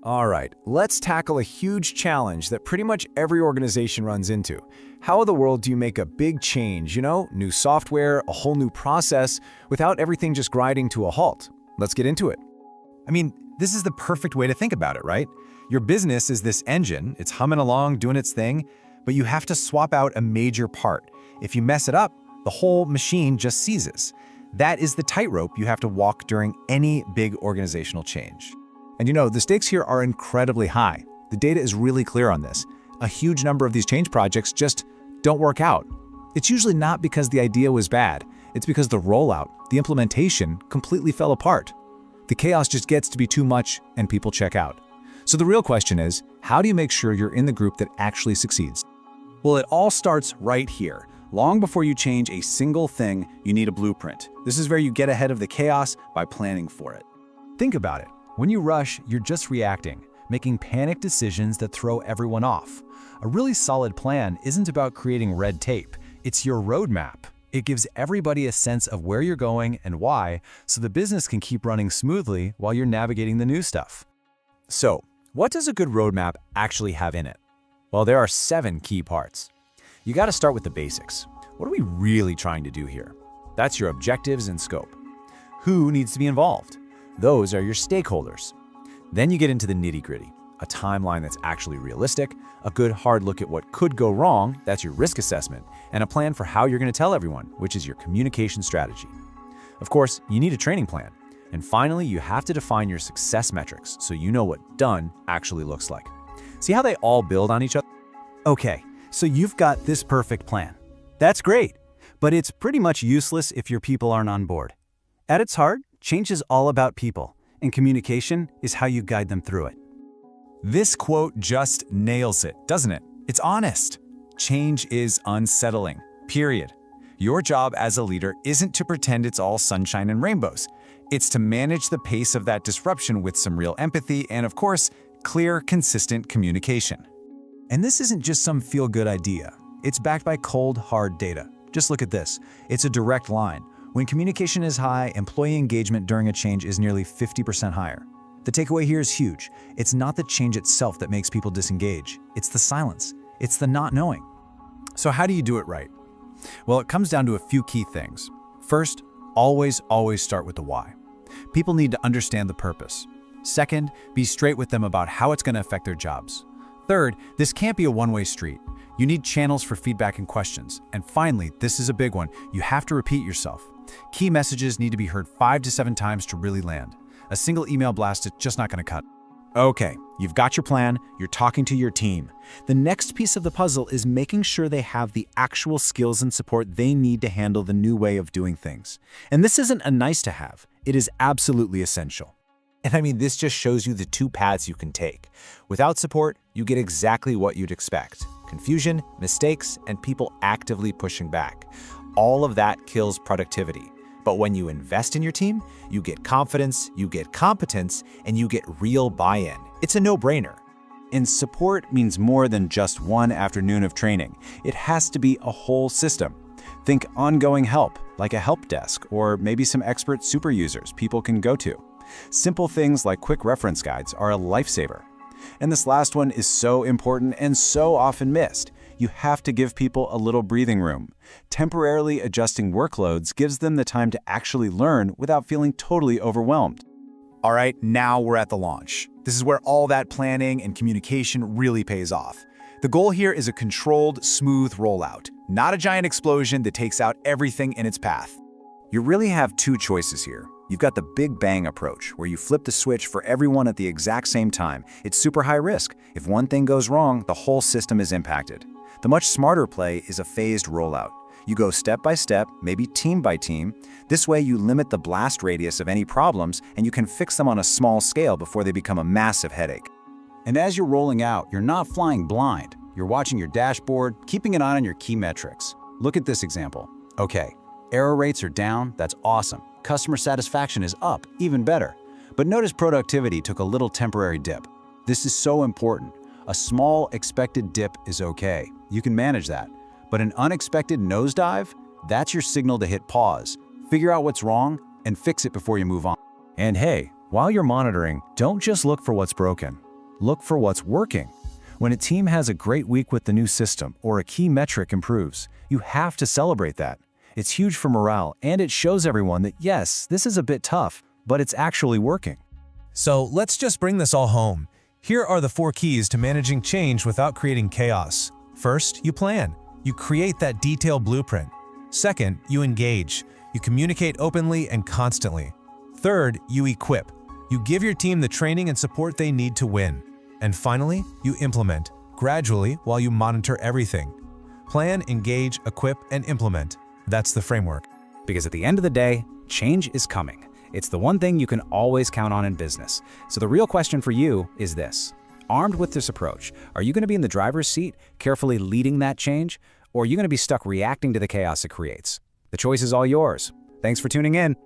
All right, let's tackle a huge challenge that pretty much every organization runs into. How in the world do you make a big change, new software, a whole new process, without everything just grinding to a halt? Let's get into it. I mean, this is the perfect way to think about it, right? Your business is this engine, it's humming along, doing its thing, but you have to swap out a major part. If you mess it up, the whole machine just seizes. That is the tightrope you have to walk during any big organizational change. And the stakes here are incredibly high. The data is really clear on this. A huge number of these change projects just don't work out. It's usually not because the idea was bad. It's because the rollout, the implementation, completely fell apart. The chaos just gets to be too much and people check out. So the real question is, how do you make sure you're in the group that actually succeeds? Well, it all starts right here. Long before you change a single thing, you need a blueprint. This is where you get ahead of the chaos by planning for it. Think about it. When you rush, you're just reacting, making panic decisions that throw everyone off. A really solid plan isn't about creating red tape. It's your roadmap. It gives everybody a sense of where you're going and why, so the business can keep running smoothly while you're navigating the new stuff. So, what does a good roadmap actually have in it? Well, there are 7 key parts. You got to start with the basics. What are we really trying to do here? That's your objectives and scope. Who needs to be involved? Those are your stakeholders. Then you get into the nitty-gritty, a timeline that's actually realistic, a good hard look at what could go wrong, that's your risk assessment, and a plan for how you're going to tell everyone, which is your communication strategy. Of course, you need a training plan. And finally, you have to define your success metrics so you know what done actually looks like. See how they all build on each other? Okay, so you've got this perfect plan. That's great, but it's pretty much useless if your people aren't on board. At its heart, change is all about people, and communication is how you guide them through it. This quote just nails it, doesn't it? It's honest. Change is unsettling, period. Your job as a leader isn't to pretend it's all sunshine and rainbows. It's to manage the pace of that disruption with some real empathy and, of course, clear, consistent communication. And this isn't just some feel-good idea. It's backed by cold, hard data. Just look at this. It's a direct line. When communication is high, employee engagement during a change is nearly 50% higher. The takeaway here is huge. It's not the change itself that makes people disengage. It's the silence. It's the not knowing. So how do you do it right? Well, it comes down to a few key things. First, always start with the why. People need to understand the purpose. Second, be straight with them about how it's going to affect their jobs. Third, this can't be a one-way street. You need channels for feedback and questions. And finally, this is a big one, you have to repeat yourself. Key messages need to be heard 5 to 7 times to really land. A single email blast is just not going to cut. Okay, you've got your plan, you're talking to your team. The next piece of the puzzle is making sure they have the actual skills and support they need to handle the new way of doing things. And this isn't a nice to have, it is absolutely essential. And I mean, this just shows you the 2 paths you can take. Without support, you get exactly what you'd expect. Confusion, mistakes, and people actively pushing back. All of that kills productivity. But when you invest in your team, you get confidence, you get competence, and you get real buy-in. It's a no-brainer. And support means more than just one afternoon of training. It has to be a whole system. Think ongoing help, like a help desk, or maybe some expert super users people can go to. Simple things like quick reference guides are a lifesaver. And this last one is so important and so often missed. You have to give people a little breathing room. Temporarily adjusting workloads gives them the time to actually learn without feeling totally overwhelmed. All right, now we're at the launch. This is where all that planning and communication really pays off. The goal here is a controlled, smooth rollout, not a giant explosion that takes out everything in its path. You really have 2 choices here. You've got the big bang approach, where you flip the switch for everyone at the exact same time. It's super high risk. If one thing goes wrong, the whole system is impacted. The much smarter play is a phased rollout. You go step by step, maybe team by team. This way you limit the blast radius of any problems and you can fix them on a small scale before they become a massive headache. And as you're rolling out, you're not flying blind. You're watching your dashboard, keeping an eye on your key metrics. Look at this example. Okay, error rates are down, that's awesome. Customer satisfaction is up, even better. But notice productivity took a little temporary dip. This is so important. A small expected dip is okay. You can manage that. But an unexpected nosedive? That's your signal to hit pause. Figure out what's wrong and fix it before you move on. And hey, while you're monitoring, don't just look for what's broken. Look for what's working. When a team has a great week with the new system or a key metric improves, you have to celebrate that. It's huge for morale, and it shows everyone that yes, this is a bit tough, but it's actually working. So let's just bring this all home. Here are the 4 keys to managing change without creating chaos. First, you plan. You create that detailed blueprint. Second, you engage. You communicate openly and constantly. Third, you equip. You give your team the training and support they need to win. And finally, you implement, gradually while you monitor everything. Plan, engage, equip, and implement. That's the framework. Because at the end of the day, change is coming. It's the one thing you can always count on in business. So the real question for you is this. Armed with this approach, are you going to be in the driver's seat, carefully leading that change, or are you going to be stuck reacting to the chaos it creates? The choice is all yours. Thanks for tuning in.